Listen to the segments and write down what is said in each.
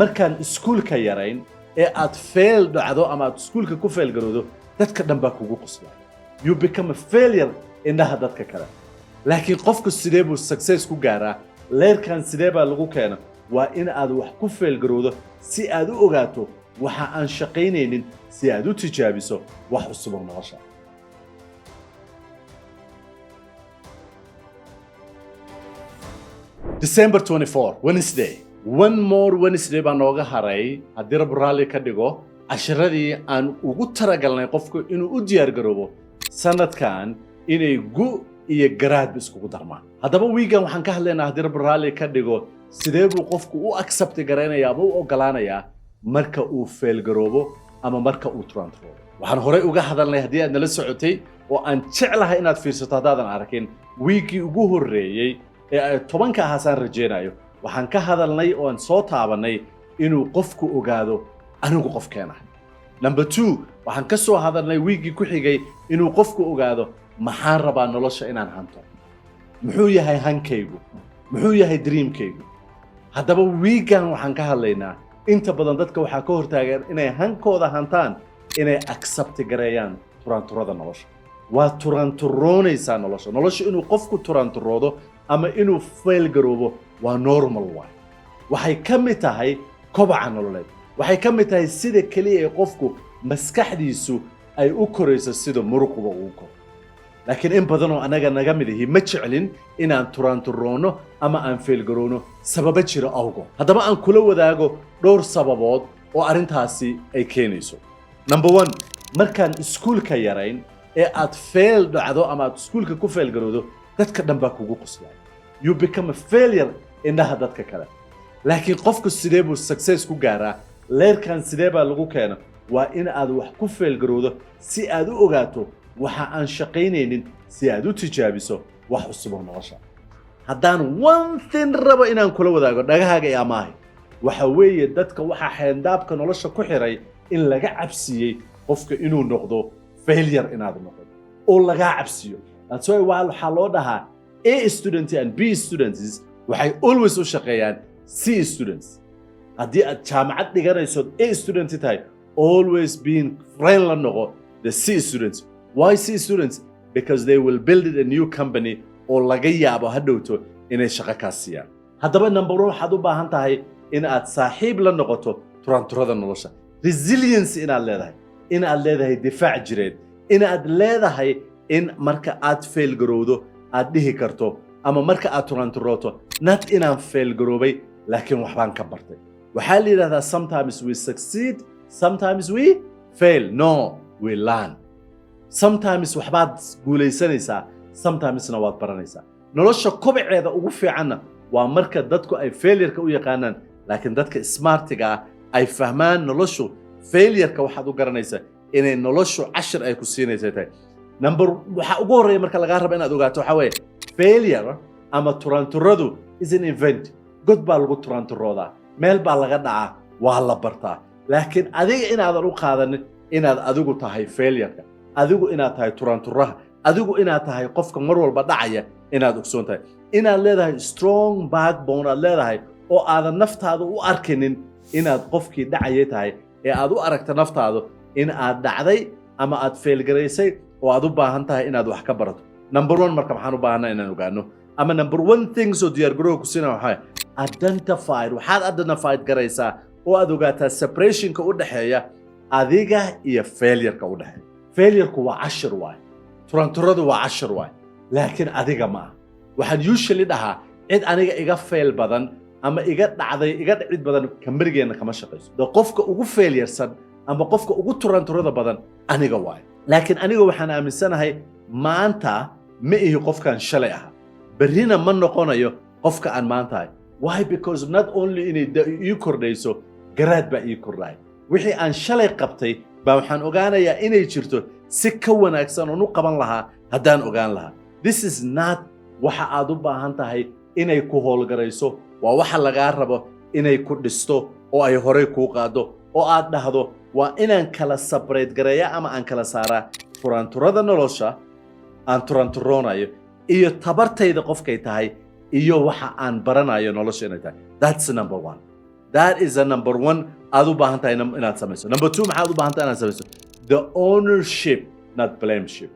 markaan iskuulka yarayn ee aad fail dhacdo ama aad iskuulka ku fail garowdo dadka dhan baa kugu qoslaya you become a failure indhaha dadka kale laakiin qofku sidee buu success ku gaaraa leerkan sidee baa lagu keena waa in aad wax ku fail garowdo si aad u ogaato waxa aan shaqaynaynin si aad u tijaabiso wax cusub oo nolosha December 24 Wednesday one more Wednesday baa nooga haray haddii rab raalli ka dhigo casharadii aan ugu talagalnay qofku inuu u diyaar garoobo sanadkan inay gu iyo garaad iskugu darmaan haddaba weekend waxaan ka hadlaynaa haddii rab raalli ka dhigo sidee buu qofku u accept garanayaa ama u ogolaanayaa marka uu fail garoobo ama marka uu transfer waxaan horey uga hadalnay haddii aad nala socotay oo aan jeclahay inaad fiirsato haddaadan arkin weekii ugu horreeyay ee ay 10 ka ahaasaan rajeynayo waxaan ka hadalnay oo aan soo taabanay inuu qofku ogaado anigu qofkeena number 2 waxaan ka soo hadalnay weekii ku xigay inuu qofku ogaado maxaan rabaa nolosha inaan hanto muxuu yahay hankaygu muxuu yahay dreamkaygu haddaba weekend waxaan ka hadlaynaa inta badan dadka waxaa ka hortaagan inay hankooda hantaan inay accept gareeyaan turanturada nolosha waa turanturoonaysaa nolosha inuu qofku turanturoodo ama inuu fail garoobo waa normal way waxay ka mid tahay kobaca nololeed waxay ka mid tahay sida kaliya ee qofku maskaxdiisu ay u korayso sida muruqba uu koro laakiin in badan oo anaga naga mid ah ma jeclin inaan turanturoono ama aan fail garoono sababa jira awgo haddaba aan kula wadaago dhowr sababood oo arintaasi ay keenayso number 1 markaan iskuulka yarayn ee aad fail dhacdo ama aad iskuulka ku fail garoodo dadka dhan baa kugu qoslaya you become a failure indhaha dadka kale laakiin qofku sidee buu success ku gaaraa leerkan sidee baa lagu keena waa in aad wax ku fail garowdo si aad u ogaato waxa aan shaqaynaynin si aad u tijaabiso wax cusub oo nolosha haddaan one thing rabo inaan kula wadaago dhagahaaga iyo amaahay waxa weeye dadka waxa xeendaabka nolosha ku xiray in laga cabsiyey qofka inuu noqdo failure inaad noqdo oo laga cabsiyo that's why waxa loo dhahaa A students and B students waxay always u shaqeeyaan C students haddii aad jaamacad dhiganayso A student tahay always being friend la noqo the C students why C students because they will build a new company oo laga yaabo hadhowto inay shaqo ka siiyaan haddaba number 1 waxaad u baahan tahay in aad saaxiib la noqoto turanturada nolosha resilience inaad leedahay difaac jireed inaad leedahay in marka aad fail garowdo aad dhihi karto ama marka aad turanturooto not inaan fail garoobay laakiin waxbaan ka bartay waxaa la yiraahdaa sometimes we succeed sometimes we fail no we learn sometimes waxbaad guulaysanaysaa sometimesna waad baranaysaa nolosha kobaceeda ugu fiicanna waa marka dadku ay failure-ka u yaqaanaan laakiin dadka smartiga ay fahmaan noloshu failure-ka waxaad u garanaysaa inay noloshu cashir ay ku siinaysaa tahay number waxa ugu horeeya marka laga rabo inaad ogaato waxa weeye failure ama turanturadu is an event god baa lagu turanturoodaa meel baa laga dhacaa waa la bartaa laakiin adiga inaadan u qaadanin inaad adigu tahay failure-ka adigu inaad tahay turanturaha adigu inaad tahay qofka mar walba dhacaya inaad ogsoon tahay inaad leedahay strong backbone aad leedahay oo aadan naftaada u arkinin inaad qofkii dhacaya tahay ee aad u aragta naftaada in aad dhacday ama aad fail garaysay oo aad u baahan tahay inaad wax ka barato number 1 marka maxaan u baahanaa inaan ogaano ama number 1 things oo diyaar garoow ku siinaa waxay waxaad identified garaysaa oo aad ogaataa separationka u dhaxeeya adiga iyo failure-ka u dhaxeeya failure-ku waa cashir waay turanturadu waa cashir waay laakiin adiga ma aha waxaan usually dhahaa cid aniga iga fail badan ama iga dhicid badan kambarigeenna kama shaqayso qofka ugu failursan ama qofka ugu turanturada badan aniga waay laakiin aniga waxaan aaminsanahay maanta ma ihi qofkan shalay ah berrina ma noqonayo qofka aan maanta ahay why because not only inay ii kordhayso garaad baa ii kordhay wixii aan shalay qabtay baa waxaan ogaanayaa inay jirto si ka wanaagsan oo u qaban lahaa haddaan ogaan lahaa this is not waxa aad u baahan tahay inay ku howlgarayso waa waxa lagaa rabo inay ku dhisto oo ay horey kuu qaado oo aad dhahdo waa inaan kala separate gareeya ama aan kala saaraa turanturada nolosha aan turanturoonayo iyo tabartayda qofkay tahay iyo waxa aan baranayo nolosha inay tahay that's number 1 that is a number one aad u baahan tahay inaad samayso. Number two maxaad u baahan tahay inaad samayso? The ownership, not blameship.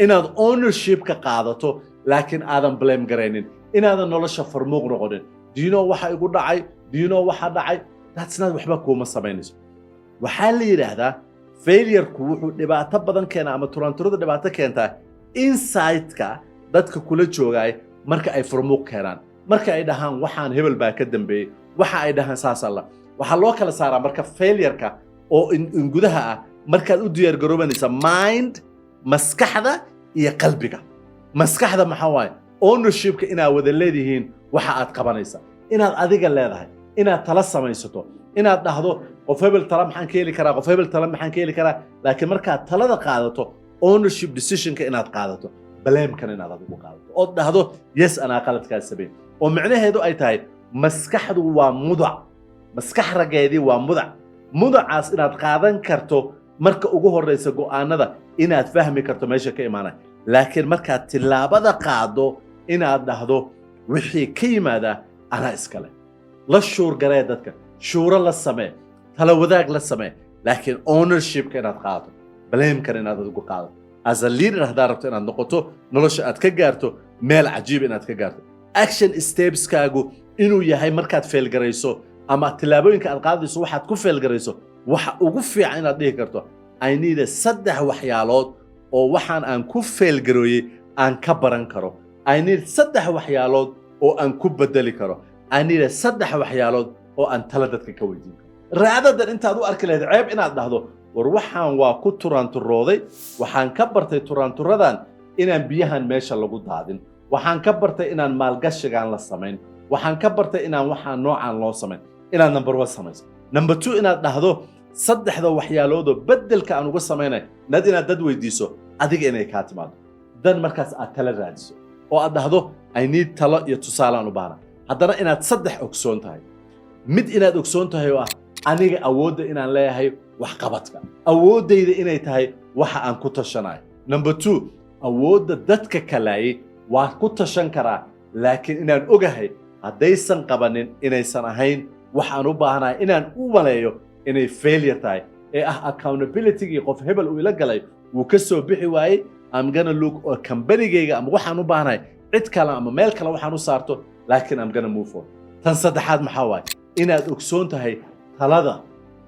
Inaad ownership ka qaadato laakiin aadan blame garaynin, inaadan nolosha farmuuq noqonin. Do you know waxa igu dhacay? Do you know waxa dhacay? That's not waxba kuma samaynayso. waxaa la yiraahdaa failure-ku wuxuu dhibaato badan keenaa ama turanturada dhibaato keentaa insight-ka dadka kula joogay marka ay farmuuq keenaan, marka ay dhahaan waxaan hebel baa ka dambeeyay, waxa ay dhahaan saas alla. waxaa loo kala saaraa marka failure-ka oo in gudaha ah markaad u diyaar garoobanaysa mind, maskaxda iyo qalbiga. maskaxda maxaa waaye? ownership-ka inaad wada leedihiin waxa aad qabanaysa, inaad adiga leedahay, inaad tala samaysato, inaad dhahdo qof hebel tala maxaan ka heli karaa, qof hebel tala maxaan ka heli karaa. laakiin markaad talada qaadato, ownership decision-ka inaad qaadato, blame-kan inaad adigu qaadato ood dhahdo yes anaa qaladkaas sameeyay. oo micnaheedu ay tahay maskaxdu waa mudac, maskax rageedii waa mudac. mudacaas inaad qaadan karto marka ugu horeysa go'aanada, inaad fahmi karto meesha ka imaanay. laakiin markaad tilaabada qaado inaad dhahdo wixii ka yimaada anaa iskale. la shuur garee dadka, shuuro la samee, tala wadaag la samee, laakiin ownership-ka inaad qaadato, blame-kan inaad adigu qaadato. as a leader haddaad rabto inaad noqoto, nolosha aad ka gaarto meel cajiib inaad ka gaarto, action stepskaagu inuu yahay markaad failgarayso ama tilaabooyinka aad qaadayso waxaad ku failgarayso, waxa ugu fiican inaad dhihi karto I need 3 waxyaalood oo waxaan aan ku failgarooyay aan ka baran karo. I need 3 waxyaalood oo aan ku bedeli karo. I need 3 waxyaalood oo aan tala dadka ka weydiin karo. raadadan intaad u arki lahayd ceeb inaad dhahdo war waxaan waa ku turanturooday, waxaan ka bartay turanturadan inaan biyahan meesha lagu daadin, waxaan ka bartay inaan maalgashigaan la samayn, waxaan ka bartay inaan waxaan noocaan loo samayn. inaad number 1 samayso. number 2 inaad dhahdo 3 waxyaalood oo bedelka aan uga samaynay nad inaad dad weydiiso adiga inay ka timaado, dan markaas aad tala raadiso oo aad dhahdo I need talo iyo tusaale aan u baahna. haddana inaad 3 ogsoon tahay, mid inaad ogsoon tahay oo ah aniga awoodda inaan leeyahay wax qabadka, awooddayda inay tahay waxa aan ku tashanayo. number 2 awoodda dadka kaleeyay waa ku tashan karaa, laakiin inaan ogahay haddaysan qabanin inaysan ahayn waxaan u baahanahay inaan u maleeyo inay failure tahay, ee ah accountability-gii qof hebel uu ila galay wuu ka soo bixi waayey. I'm gonna look oo kambanigayga ama waxaan u baahanahay cid kale ama meel kale waxaan u saarto, laakiin I'm gonna move on. tan saddexaad maxaa waaye? inaad ogsoon tahay talada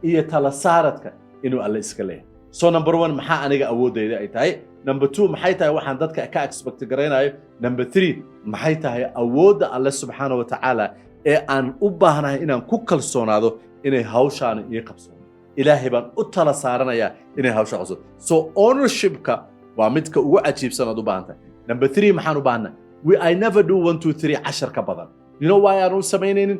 iyo tala saaradka inuu alle iska leeyahay. so number 1 maxaa aniga awooddayda ay tahay? number 2 maxay tahay waxaan dadka ka expect garaynayo? number 3 maxay tahay awoodda alle subxaanahu wa tacaala ee aan u baahanahay inaan ku kalsoonaado inay hawshaan ii qabso. ilaahay baan u tala saaranayaa inay hawsha qabso. so ownership-ka waa midka ugu cajiibsan aad u baahan tahay. number 3 maxaan u baahnaa? I never do 1 2 3 10 ka badan. you know why aan u samaynaynin?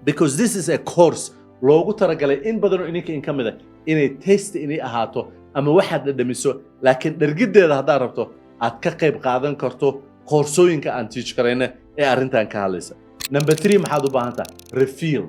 because this is a course loogu talagalay in badan oo idinka in ka mid ah inay taste inay ahaato ama waxaad dhadhamiso, laakiin dhergideeda haddaad rabto aad ka qayb qaadan karto koorsooyinka aan teach karayna ee arrintan ka hadlaysa. number 3 maxaad u baahan tahay? refill,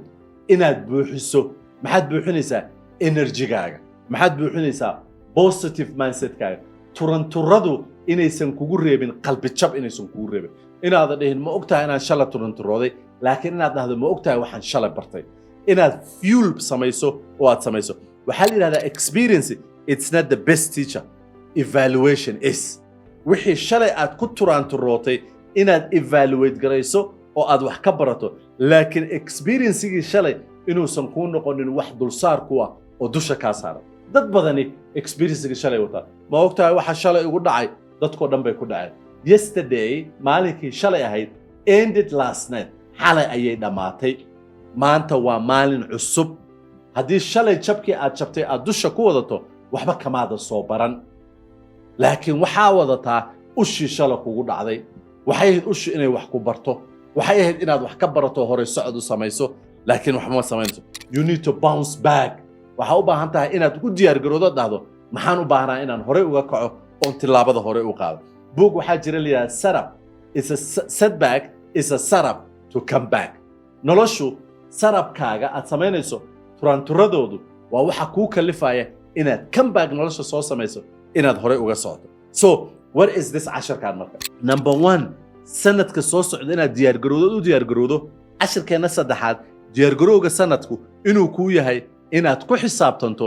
inaad buuxiso. maxaad buuxinaysaa? energy-gaaga. maxaad buuxinaysaa? positive mindset-kaaga. turanturadu inaysan kugu reebin qalbi jab, inaysan kugu reebin inaadan dhihin ma ogtahay inaan shalay turanturooday, laakiin inaad dhahdo ma ogtahay waxaan shalay bartay. inaad fuel samayso oo aad samayso. waxaa la yidhahdaa experience it's not the best teacher, evaluation is. wixii shalay aad ku turanturootay inaad evaluate garayso oo aad wax ka barato, laakiin experience-gii shalay inuusan kuu noqonin wax dulsaar ku ah oo dusha kaa saaran. dad badani experience-gii shalay wataa. ma ogtahay waxa shalay ugu dhacay dadkoo dhan bay ku dhaceen. yesterday maalinkii shalay ahayd ended last night, xalay ayay dhammaatay. maanta waa maalin cusub. haddii shalay jabkii aad jabtay aad dusha ku wadato waxba kamaada soo baran, laakiin waxaa wadataa ushii shalay kugu dhacday. waxay ahayd ushi inay wax ku barto, waxay ahayd inaad wax ka barato hore socod u samayso, laakiin wax ma samaynayso. you need to bounce back. waxaa u baahan tahay inaad u diyaar garoodo dhahdo maxaan u baahnaa inaan hore uga kaco oon tilaabada hore u qaado. book waxaa jira la yidhahda setup is a setback is a setup to come back. noloshu sarabkaaga aad samaynayso turanturadoodu waa waxa kuu kalifaya inaad comeback nolosha soo samayso, inaad hore uga socoto. so what is this 10 marka? number 1 sanadka soo socda inaad diyaar garoodo u diyaar garoodo. 10keena saddexaad diyaargarowga sanadku inuu kuu yahay inaad ku xisaabtanto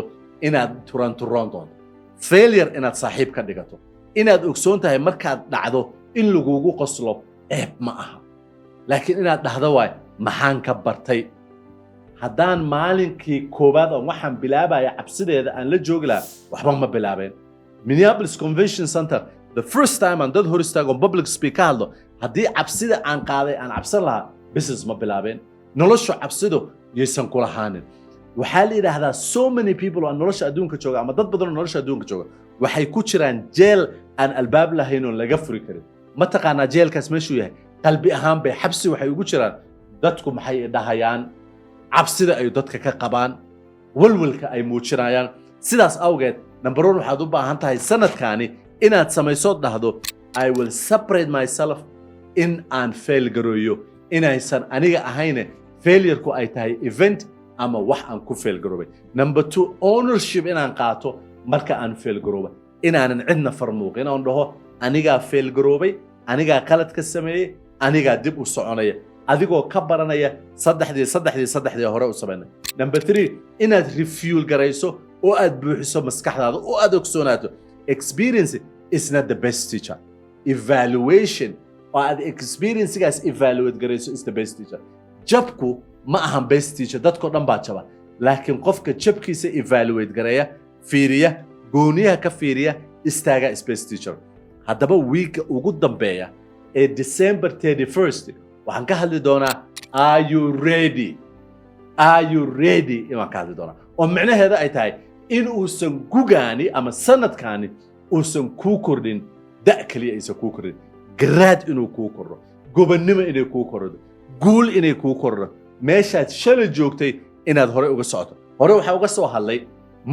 inaad turanturoon doonto failure inaad saaxiib ka dhigato inaad ogsoon tahay markaad dhacdo in lagugu qoslo ceeb ma aha laakiin inaad dhahdo waay maxaan ka bartay haddaan maalinkii koowaad oo waxaan bilaabaya cabsideeda aan la joogi lahaa waxba ma bilaabeen Minneapolis Convention Center the first time aan dad hor istaago public speak ka hadlo haddii cabsida aan qaaday aan cabsan lahaa business ma bilaabeen nolosha cabsidu yaysan ku lahaanin waxaa la yidhaahdaa so many people oo nolosha adduunka jooga ama dad badan oo nolosha adduunka jooga waxay ku jiraan jeel aan albaab lahayn oo laga furi karin ma taqaanaa jeelkaas meeshuu yahay qalbi ahaan bay xabsi waxay ugu jiraan dadku maxay dhahayaan cabsida ay dadka ka qabaan walwalka ay muujinayaan sidaas awgeed number 1 waxaad u baahan tahay sanadkaani inaad samayso dhahdo I will separate myself in aan fail garoyo inaysan aniga ahayn failure ku ay tahay event ama wax aan ku fail garoobay number 2 ownership inaan qaato marka aan fail garoobay inaanan cidna farmuuqin aan dhaho aniga fail garoobay aniga qalad ka sameeyay aniga dib u soconaya adigoo ka baranaya saddexdii hore u sameynay number 3 inaad refuel garayso oo aad buuxiso maskaxdaada oo aad ogsoonaato experience is not the best teacher evaluation oo aad experience-gaas evaluate garayso is the best teacher jabku ma ahan best teacher dadkoo dhan baa jaba laakiin qofka jabkiisa evaluate garaya fiiriya gooniyaha ka fiiriya istaaga is best teacher haddaba weeka ugu dambeeya ee December 31st waxaan ka hadli doonaa are you ready inaan ka hadli doonaa oo macnaheeda ay tahay in uusan gugaani ama sanadkaani uusan kuu kordhin da' kaliya aysan kuu kordhin garaad inuu kuu kordho gobonnimo inay kuu kordho guul inay kuu kordho meeshaad shalay joogtay inaad hore uga socoto hore waxaa uga soo hadlay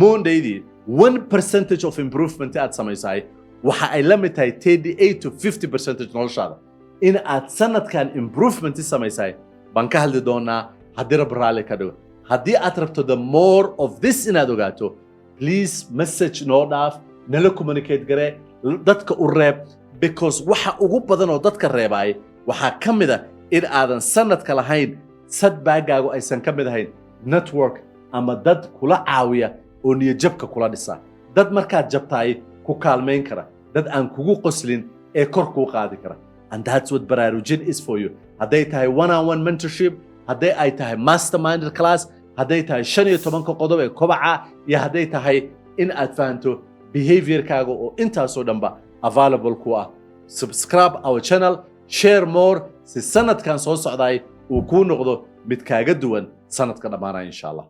Mondaydii 1% of improvement aad samaysay waxa ay la mid tahay 38 to 50% noloshaada in aad sanadkan improvement samaysay baan ka hadli doonaa haddii rab raali ka dhigo haddii aad rabto the more of this inaad ogaato please message noo dhaaf nala communicate garee dadka u reeb because waxa ugu badan oo dadka reebay waxaa ka mid ah in aadan sanadka lahayn sadbaagaagu aysan ka mid ahayn network ama dad kula caawiya oo niyadjabka kula dhisa dad markaad jabtaay ku kaalmayn kara dad aan kugu qoslin ee kor kuu qaadi kara and that's what baraarujin is for you hadday tahay one-on-one mentorship hadday ay tahay mastermind class hadday tahay 15 qodob ee kobaca iyo hadday tahay in aad fahanto behavior-kaaga oo intaasoo dhanba available ku ah subscribe our channel share more si sanadkan soo socday uu kuu noqdo mid kaaga duwan sanadka dhamaanaya insha Allah